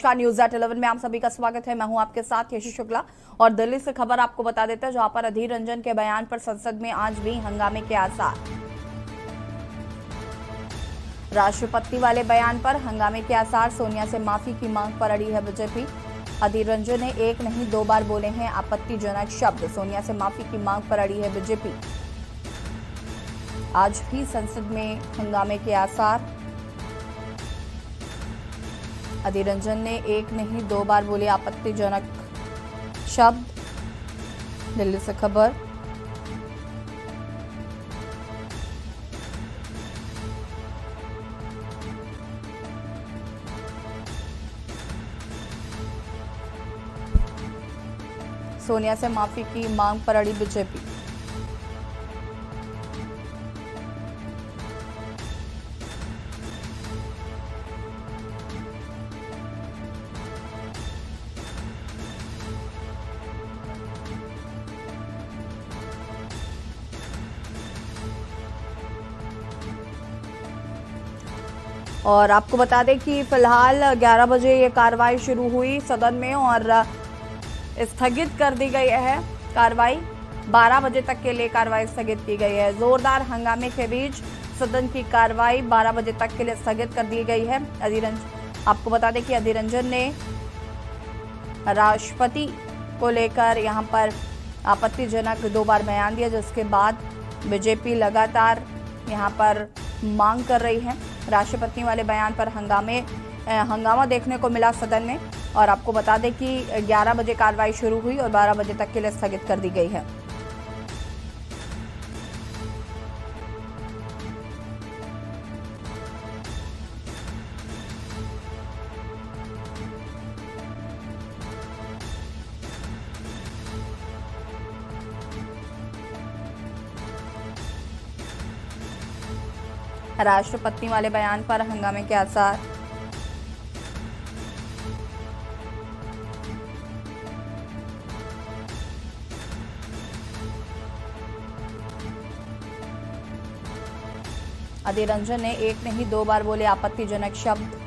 News at 11 में आप सभी का स्वागत है। मैं हूं आपके साथ यशी शुक्ला और दिल्ली से खबर आपको बता देते हैं, जहां पर अधीर रंजन के बयान पर संसद में आज भी हंगामे के आसार। राष्ट्रपति वाले बयान पर हंगामे के आसार। सोनिया से माफी की मांग पर अड़ी है बीजेपी। अधीर रंजन ने एक नहीं दो बार बोले हैं आपत्तिजनक शब्द। सोनिया से माफी की मांग पर अड़ी है बीजेपी। आज भी संसद में हंगामे के आसार। अधीर रंजन ने एक नहीं दो बार बोले आपत्तिजनक शब्द। दिल्ली से खबर। सोनिया से माफी की मांग पर अड़ी बीजेपी। और आपको बता दें कि फिलहाल 11 बजे ये कार्रवाई शुरू हुई सदन में और स्थगित कर दी गई है कार्रवाई। 12 बजे तक के लिए कार्रवाई स्थगित की गई है। जोरदार हंगामे के बीच सदन की कार्रवाई 12 बजे तक के लिए स्थगित कर दी गई है। आपको बता दें कि अधीर रंजन ने राष्ट्रपति को लेकर यहां पर आपत्तिजनक 2 बार बयान दिया, जिसके बाद बीजेपी लगातार यहां पर मांग कर रही है। राष्ट्रपति वाले बयान पर हंगामा देखने को मिला सदन में और आपको बता दें कि 11 बजे कार्रवाई शुरू हुई और 12 बजे तक के लिए स्थगित कर दी गई है। राष्ट्रपति वाले बयान पर हंगामे के आसार। अधीर रंजन ने एक नहीं दो बार बोले आपत्तिजनक शब्द।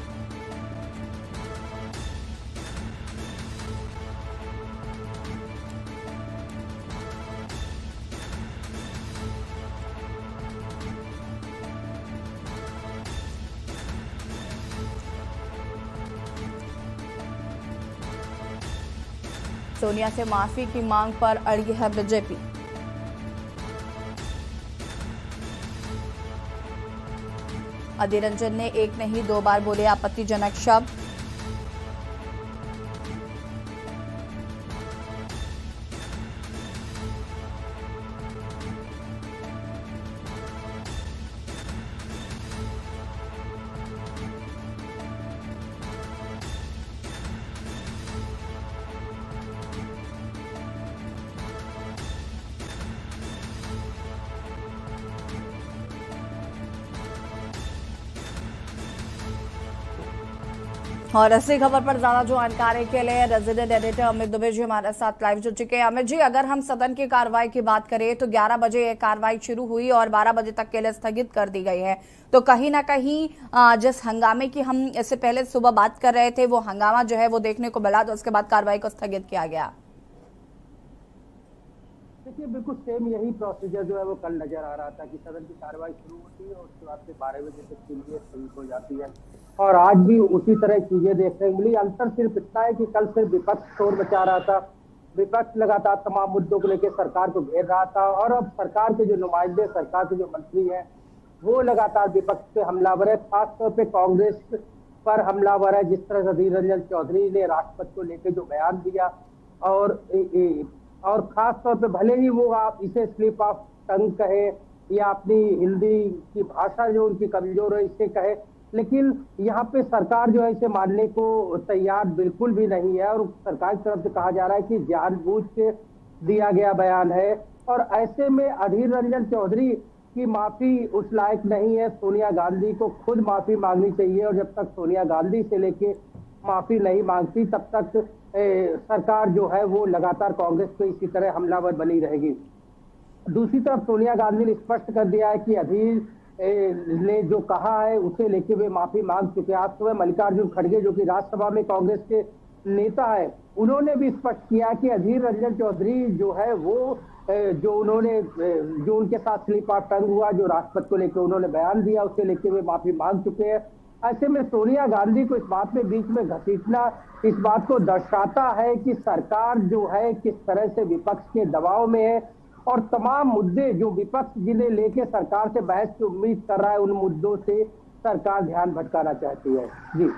सोनिया से माफी की मांग पर अड़ी है बीजेपी। अधीर रंजन ने एक नहीं दो बार बोले आपत्तिजनक शब्द। और ऐसी खबर पर ज्यादा जानकारी के लिए रेजिडेंट एडिटर अमित दुबे जी हमारे साथ लाइव जुड़ चुके हैं। अमित जी, अगर हम सदन की कार्रवाई की बात करें तो 11 बजे ये कार्रवाई शुरू हुई और 12 बजे तक के लिए स्थगित कर दी गई है, तो कहीं ना कहीं जिस हंगामे की हम इससे पहले सुबह बात कर रहे थे वो हंगामा जो है वो देखने को मिला, तो उसके बाद कार्रवाई को स्थगित किया गया। देखिए, बिल्कुल सेम यही प्रोसीजर जो है वो कल नजर आ रहा था कि सदन की कार्रवाई शुरू होती है और उसके बाद से 12 बजे तक के लिए स्थगित हो जाती है और आज भी उसी तरह चीजें देखने को मिली। अंतर सिर्फ इतना है कि कल सिर्फ विपक्ष शोर मचा रहा था, विपक्ष लगातार तमाम मुद्दों को लेकर सरकार को घेर रहा था और अब सरकार के जो नुमाइंदे, सरकार के जो मंत्री हैं वो लगातार विपक्ष पे हमलावर है, खासतौर पे कांग्रेस पर हमलावर है। जिस तरह से अधीर रंजन चौधरी ने राष्ट्रपति को लेकर जो बयान दिया और खास तौर पे भले ही वो आप इसे स्लिप ऑफ टंग कहे या अपनी हिंदी की भाषा जो उनकी कमजोर है इसे कहे, लेकिन यहाँ पे सरकार जो है इसे मानने को तैयार बिल्कुल भी नहीं है और सरकार की तरफ से कहा जा रहा है कि जानबूझ के दिया गया बयान है। और ऐसे में अधीर रंजन चौधरी की माफी उस लायक नहीं है। सोनिया गांधी को खुद माफी मांगनी चाहिए और जब तक सोनिया गांधी से लेके माफी नहीं मांगती तब तक सरकार जो है वो लगातार कांग्रेस पे इसी तरह हमलावर बनी रहेगी। दूसरी तरफ सोनिया गांधी ने स्पष्ट कर दिया है कि अधीर ने जो कहा है उसे लेके वे माफी मांग चुके हैं। आज सुबह मल्लिकार्जुन खड़गे जो कि राज्यसभा में कांग्रेस के नेता है, उन्होंने भी स्पष्ट किया कि अधीर रंजन चौधरी जो है वो जो उनके साथ स्लिप ऑफ टंग हुआ, जो राष्ट्रपति को लेकर उन्होंने बयान दिया, उसे लेके वे माफी मांग चुके हैं। ऐसे में सोनिया गांधी को इस बात में बीच में घसीटना इस बात को दर्शाता है कि सरकार जो है किस तरह से विपक्ष के दबाव में है और तमाम मुद्दे जो विपक्ष जिन्हें लेके सरकार से बहस की उम्मीद कर रहा है, उन मुद्दों से सरकार ध्यान भटकाना चाहती है। जी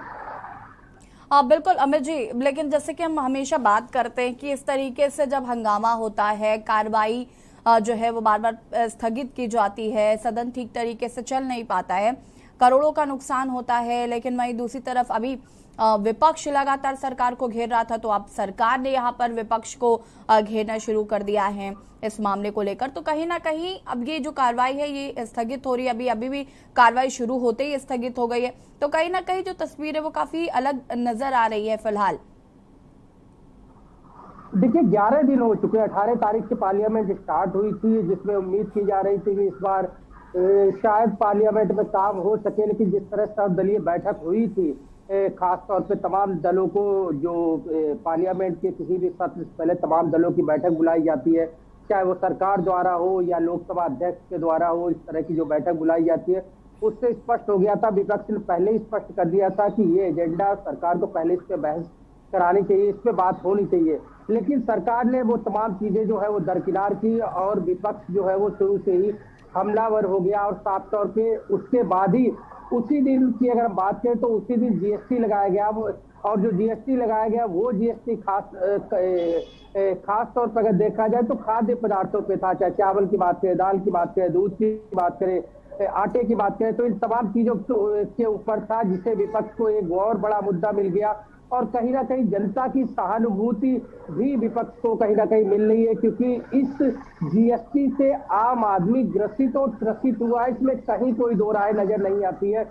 हाँ बिल्कुल अमित जी, लेकिन जैसे कि हम हमेशा बात करते हैं कि इस तरीके से जब हंगामा होता है, कार्रवाई जो है वो बार बार स्थगित की जाती है, सदन ठीक तरीके से चल नहीं पाता है, करोड़ों का नुकसान होता है, लेकिन वहीं दूसरी तरफ अभी विपक्ष लगातार सरकार को घेर रहा था, तो अब सरकार ने यहाँ पर विपक्ष को घेरना शुरू कर दिया है इस मामले को लेकर। तो कहीं ना कहीं अब ये जो कार्रवाई है ये स्थगित हो रही है, अभी भी कार्रवाई शुरू होते ही स्थगित हो गई है, तो कहीं ना कहीं जो तस्वीर है वो काफी अलग नजर आ रही है फिलहाल। देखिए 11 दिन हो चुके हैं, 18 तारीख से पार्लियामेंट स्टार्ट हुई थी, जिसमें उम्मीद की जा रही थी कि इस बार शायद पार्लियामेंट में काम हो सके, लेकिन जिस तरह सर्वदलीय बैठक हुई थी, खास तौर पे तमाम दलों को जो पार्लियामेंट के किसी भी सत्र से पहले तमाम दलों की बैठक बुलाई जाती है, चाहे वो सरकार द्वारा हो या लोकसभा अध्यक्ष के द्वारा हो, इस तरह की जो बैठक बुलाई जाती है, उससे स्पष्ट हो गया था, विपक्ष ने पहले ही स्पष्ट कर दिया था कि ये एजेंडा सरकार को पहले इस पे बहस करानी चाहिए, इस पे बात होनी चाहिए। लेकिन सरकार ने वो तमाम चीजें जो है वो दरकिनार की और विपक्ष जो है वो शुरू से ही हमलावर हो गया। और साफ तौर पे उसके बाद ही उसी दिन की अगर हम बात करें तो उसी दिन जीएसटी लगाया गया, और जो जीएसटी लगाया गया वो जीएसटी खास तौर पर अगर देखा जाए तो खाद्य पदार्थों पे था, चाहे चावल की बात करें, दाल की बात करें, दूध की बात करें, आटे की बात करें, तो इन तमाम चीजों के ऊपर था, जिसे विपक्ष को एक और बड़ा मुद्दा मिल गया। और कहीं ना कहीं जनता की सहानुभूति भी विपक्ष को कहीं ना कहीं मिल रही है, क्योंकि इस जीएसटी से आम आदमी ग्रसित और त्रसित हुआ है, इसमें कहीं कोई दो राय नजर नहीं आती है।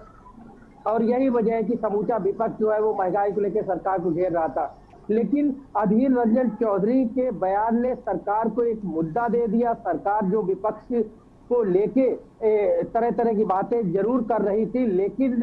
और यही वजह है कि समूचा विपक्ष जो है वो महंगाई को लेकर सरकार को घेर रहा था, लेकिन अधीर रंजन चौधरी के बयान ने सरकार को एक मुद्दा दे दिया। सरकार जो विपक्ष को लेके तरह तरह की बातें जरूर कर रही थी, लेकिन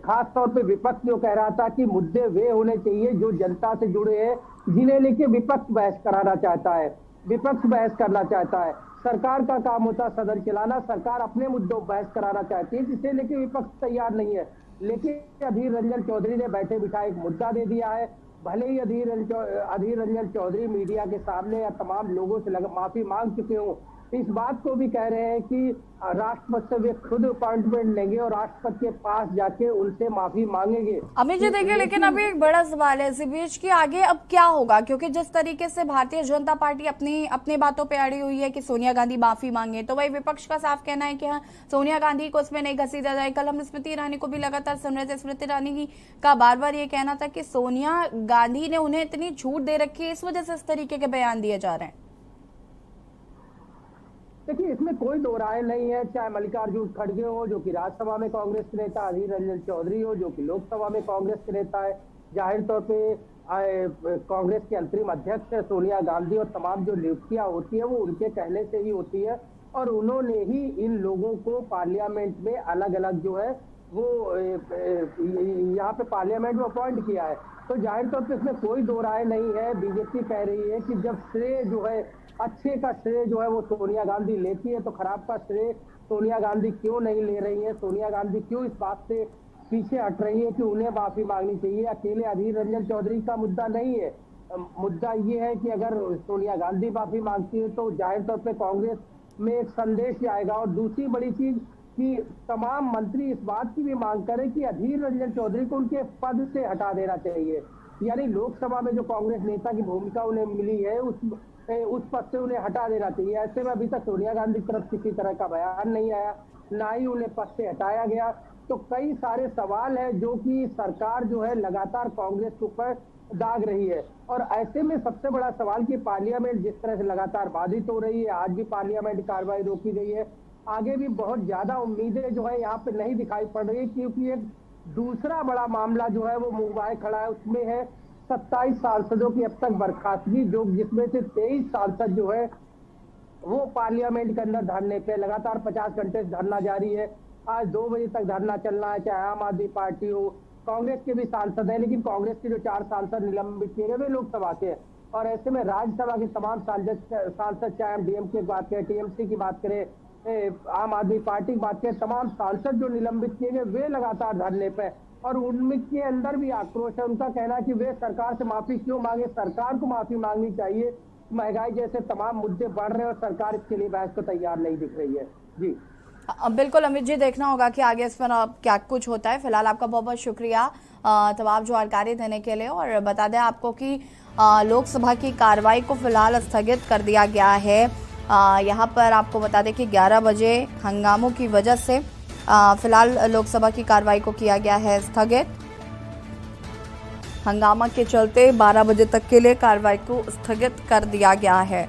खास तौर पे विपक्ष जो कह रहा था कि मुद्दे वे होने चाहिए जो जनता से जुड़े हैं, जिन्हें लेके विपक्ष बहस कराना चाहता है, विपक्ष बहस करना चाहता है। सरकार का काम होता है सदन चलाना, सरकार अपने मुद्दों बहस कराना चाहती है, जिसे लेके विपक्ष तैयार नहीं है। लेकिन अधीर रंजन चौधरी ने बैठे बिठाए एक मुद्दा दे दिया है। भले ही अधीर रंजन चौधरी मीडिया के सामने या तमाम लोगों से माफी मांग चुके हों, इस बात को भी कह रहे हैं कि राष्ट्रपति से वे खुद अपॉइंटमेंट लेंगे और राष्ट्रपति के पास जाके उनसे माफी मांगेंगे। अमित जी देखिए, लेकिन अभी एक बड़ा सवाल है इसी बीच कि आगे अब क्या होगा, क्योंकि जिस तरीके से भारतीय जनता पार्टी अपनी बातों पे अड़ी हुई है कि सोनिया गांधी माफी मांगे, तो वही विपक्ष का साफ कहना है कि हाँ सोनिया गांधी को उसमें नहीं घसीटा जाए। कल हम स्मृति ईरानी को भी लगातार सुन रहे थे, स्मृति ईरानी का बार बार ये कहना था कि सोनिया गांधी ने उन्हें इतनी छूट दे रखी है, इस वजह से इस तरीके के बयान दिए जा रहे हैं। देखिए इसमें कोई दो राय नहीं है, चाहे मल्लिकार्जुन खड़गे हो जो कि राज्यसभा में कांग्रेस के नेता, अधीर रंजन चौधरी हो जो कि लोकसभा में कांग्रेस के नेता है, जाहिर तौर पे कांग्रेस के अंतरिम अध्यक्ष सोनिया गांधी, और तमाम जो नियुक्तियां होती है वो उनके कहने से ही होती है, और उन्होंने ही इन लोगों को पार्लियामेंट में अलग अलग जो है वो यहाँ पे पार्लियामेंट में अपॉइंट किया है। तो जाहिर तौर पे इसमें कोई दो राय नहीं है। बीजेपी कह रही है कि जब श्रेय जो है, अच्छे का श्रेय जो है वो सोनिया गांधी लेती है, तो खराब का श्रेय सोनिया गांधी क्यों नहीं ले रही है, सोनिया गांधी क्यों इस बात से पीछे हट रही है कि उन्हें माफी मांगनी चाहिए। अकेले अधीर रंजन चौधरी का मुद्दा नहीं है, मुद्दा ये है कि अगर सोनिया गांधी माफी मांगती है तो जाहिर तौर पर कांग्रेस में एक संदेश जाएगा। और दूसरी बड़ी चीज कि तमाम मंत्री इस बात की भी मांग करें कि अधीर रंजन चौधरी को उनके पद से हटा देना चाहिए, यानी लोकसभा में जो कांग्रेस नेता की भूमिका उन्हें मिली है उस पद से उन्हें हटा देना चाहिए। ऐसे में अभी तक सोनिया गांधी की तरफ किसी तरह का बयान नहीं आया, ना ही उन्हें पद से हटाया गया। तो कई सारे सवाल है जो कि सरकार जो है लगातार कांग्रेस के ऊपर दाग रही है। और ऐसे में सबसे बड़ा सवाल कि पार्लियामेंट जिस तरह से लगातार बाधित हो रही है, आज भी पार्लियामेंट कार्रवाई रोकी गई है, आगे भी बहुत ज्यादा उम्मीदें जो है यहाँ पे नहीं दिखाई पड़ रही, क्योंकि एक दूसरा बड़ा मामला जो है वो मुंबई खड़ा है, उसमें है 27 सांसदों की अब तक बर्खास्तगी, जो जिसमें से 23 सांसद जो है वो पार्लियामेंट के अंदर धरने पे लगातार 50 घंटे से धरना जारी है। आज 2 बजे तक धरना चलना है, चाहे आम आदमी पार्टी हो, कांग्रेस के भी सांसद है, लेकिन कांग्रेस के जो 4 सांसद निलंबित किए गए वे लोकसभा के हैं। और ऐसे में राज्यसभा के तमाम सांसद चाहे हम डीएमके की बात करें, टीएमसी की बात करें, आम आदमी पार्टी की बात करें, तमाम सांसद जो निलंबित किए गए वे लगातार धरने पे, और उनके अंदर भी आक्रोश है। उनका कहना है कि वे सरकार से माफी क्यों मांगे, सरकार को माफी मांगनी चाहिए। महंगाई जैसे तमाम मुद्दे बढ़ रहे हैं और सरकार इसके लिए बहस को तैयार नहीं दिख रही है। जी बिल्कुल अमित जी, देखना होगा कि आगे इस पर क्या कुछ होता है। फिलहाल आपका बहुत बहुत शुक्रिया तमाम जानकारी देने के लिए। और बता दें आपको कि लोकसभा की कार्रवाई को फिलहाल स्थगित कर दिया गया है। यहाँ पर आपको बता दें कि 11 बजे हंगामों की वजह से फिलहाल लोकसभा की कार्रवाई को किया गया है स्थगित। हंगामा के चलते 12 बजे तक के लिए कार्रवाई को स्थगित कर दिया गया है।